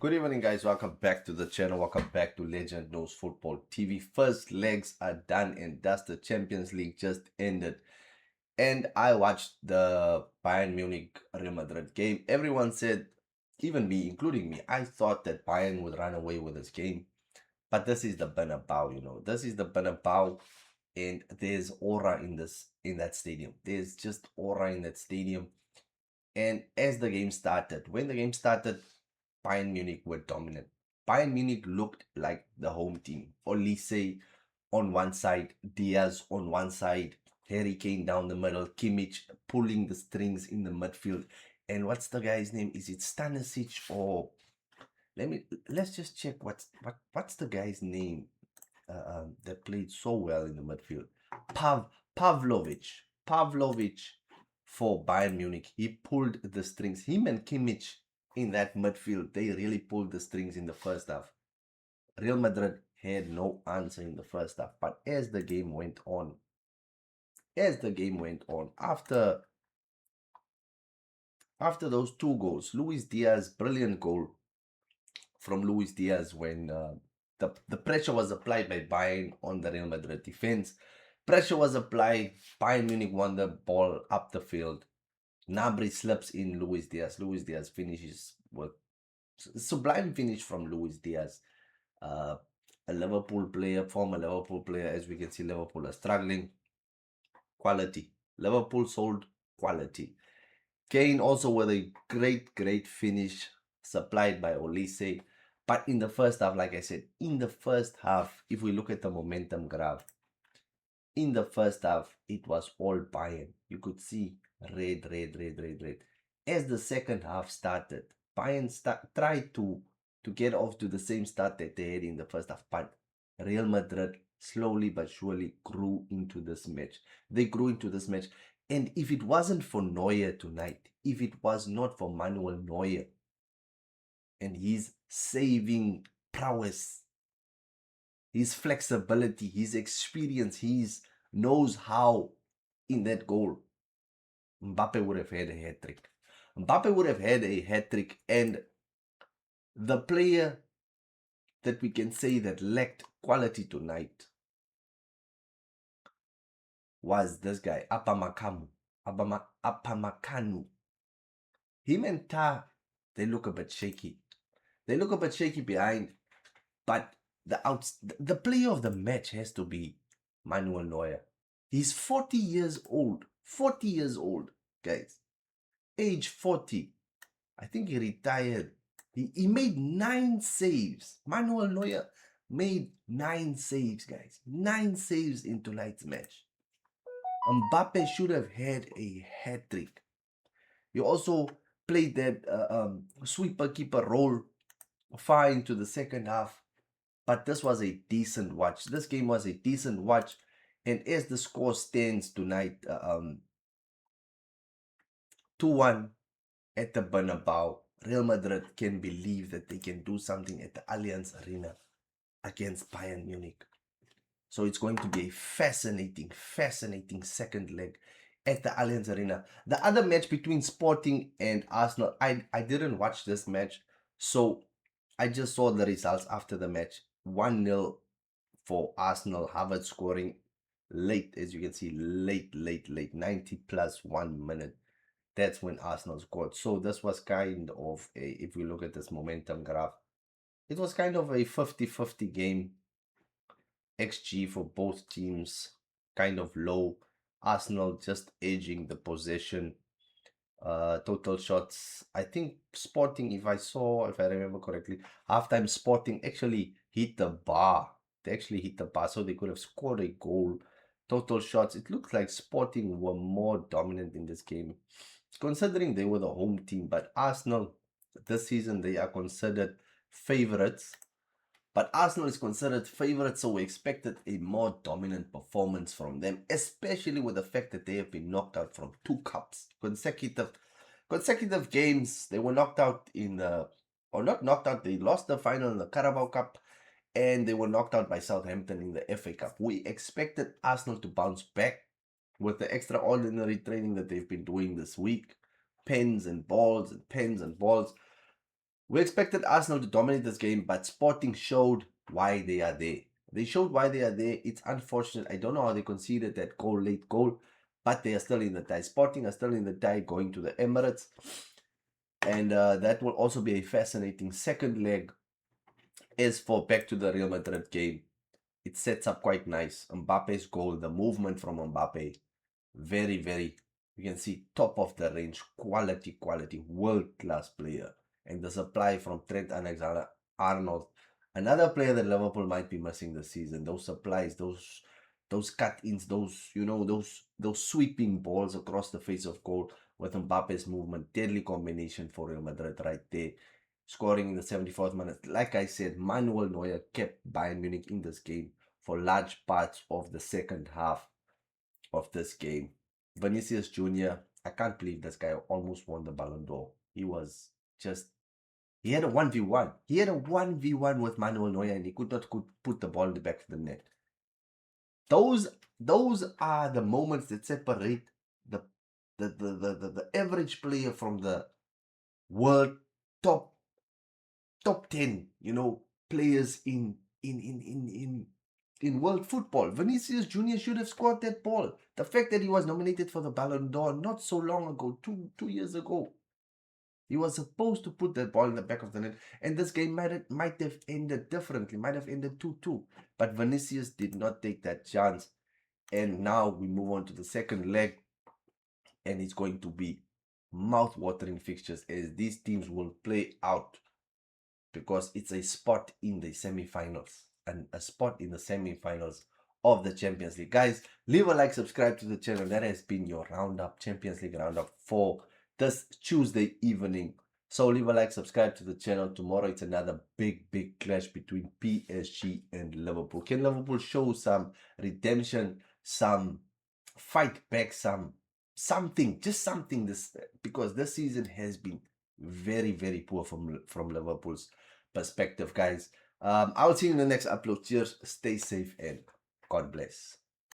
Good evening, guys. Welcome back to the channel. Welcome back to Legend Knows Football TV. First legs are done and dusted. Champions League just ended. And I watched the Bayern Munich Real Madrid game. Everyone said, even me, including me, I thought that Bayern would run away with this game. But this is the Bernabeu, This is the Bernabeu, and there's aura in that stadium. There's just aura in that stadium. And as the game started, when the game started, Bayern Munich were dominant. Bayern Munich looked like the home team. Olise on one side, Diaz on one side, Harry Kane down the middle, Kimmich pulling the strings in the midfield. And what's the guy's name? Is it Stanisic or let's just check what's the guy's name that played so well in the midfield? Pavlovic for Bayern Munich. He pulled the strings. Him and Kimmich in that midfield, they really pulled the strings in the first half. Real Madrid had no answer in the first half. But as the game went on, after those two goals, Luis Diaz, brilliant goal from Luis Diaz when the pressure was applied by Bayern on the Real Madrid defense. Pressure was applied. Bayern Munich won the ball up the field. Gnabry slips in Luis Diaz. Luis Diaz finishes with sublime finish from Luis Diaz. A Liverpool player, former Liverpool player. As we can see, Liverpool are struggling. Quality. Liverpool sold quality. Kane also with a great finish supplied by Olise. But in the first half, like I said, if we look at the momentum graph, in the first half, it was all Bayern. You could see red. As the second half started, Bayern tried to get off to the same start that they had in the first half, but Real Madrid slowly but surely grew into this match. They grew into this match. And if it wasn't for Neuer tonight, if it was not for Manuel Neuer and his saving prowess, his flexibility, his experience, he knows how in that goal, Mbappe would have had a hat-trick. Mbappe would have had a hat-trick, and the player that we can say that lacked quality tonight was this guy, Apamakanu. Him and Ta, they look a bit shaky. They look a bit shaky behind, but the player of the match has to be Manuel Neuer. He's 40 years old. 40 years old, guys. Age 40. I think he retired. He made 9 saves. Manuel Neuer made 9 saves, guys. 9 saves in tonight's match. Mbappe should have had a hat-trick. He also played that sweeper-keeper role far into the second half. But this was a decent watch. This game was a decent watch. And as the score stands tonight, 2-1 at the Bernabeu, Real Madrid can believe that they can do something at the Allianz Arena against Bayern Munich. So it's going to be a fascinating second leg at the Allianz Arena. The other match between Sporting and Arsenal, I didn't watch this match, so I just saw the results after the match. 1-0 for Arsenal. Havertz scoring late, as you can see, late, 90 plus 1 minute. That's when Arsenal scored. So this was kind of if we look at this momentum graph, it was kind of a 50-50 game. XG for both teams kind of low. Arsenal just edging the possession. Total shots, I think Sporting, if I remember correctly, halftime Sporting actually hit the bar. They actually hit the bar, so they could have scored a goal. Total shots, it looks like Sporting were more dominant in this game, considering they were the home team. But Arsenal, this season, they are considered favorites. But Arsenal is considered favorites, so we expected a more dominant performance from them, especially with the fact that they have been knocked out from 2 cups. Consecutive games, they were knocked out not knocked out, they lost the final in the Carabao Cup, and they were knocked out by Southampton in the FA Cup. We expected Arsenal to bounce back with the extraordinary training that they've been doing this week. Pens and balls. We expected Arsenal to dominate this game, but Sporting showed why they are there. They showed why they are there. It's unfortunate. I don't know how they conceded that late goal, but they are still in the tie. Sporting are still in the tie going to the Emirates. And that will also be a fascinating second leg. As for back to the Real Madrid game, it sets up quite nice. Mbappe's goal, the movement from Mbappe, very, very, you can see top of the range, quality, world-class player. And the supply from Trent Alexander-Arnold, another player that Liverpool might be missing this season. Those supplies, those cut-ins, those sweeping balls across the face of goal with Mbappe's movement, deadly combination for Real Madrid right there. Scoring in the 74th minute. Like I said, Manuel Neuer kept Bayern Munich in this game for large parts of the second half of this game. Vinicius Jr., I can't believe this guy almost won the Ballon d'Or. He had a 1v1. He had a 1v1 with Manuel Neuer and he could not put the ball in the back of the net. Those are the moments that separate the average player from the world top 10, players in world football. Vinicius Jr. should have scored that ball. The fact that he was nominated for the Ballon d'Or not so long ago, two years ago, he was supposed to put that ball in the back of the net, and this game might have ended differently, might have ended 2-2. But Vinicius did not take that chance, and now we move on to the second leg, and it's going to be mouth-watering fixtures as these teams will play out, because it's a spot in the semi-finals and a spot in the semi-finals of the Champions League. Guys, leave a like, subscribe to the channel. That has been your roundup, Champions League roundup for this Tuesday evening. So leave a like, subscribe to the channel. Tomorrow it's another big clash between PSG and Liverpool. Can Liverpool show some redemption, some fight back, just something this, because this season has been very poor from Liverpool's perspective, guys. I'll see you in the next upload. Cheers, stay safe, and God bless.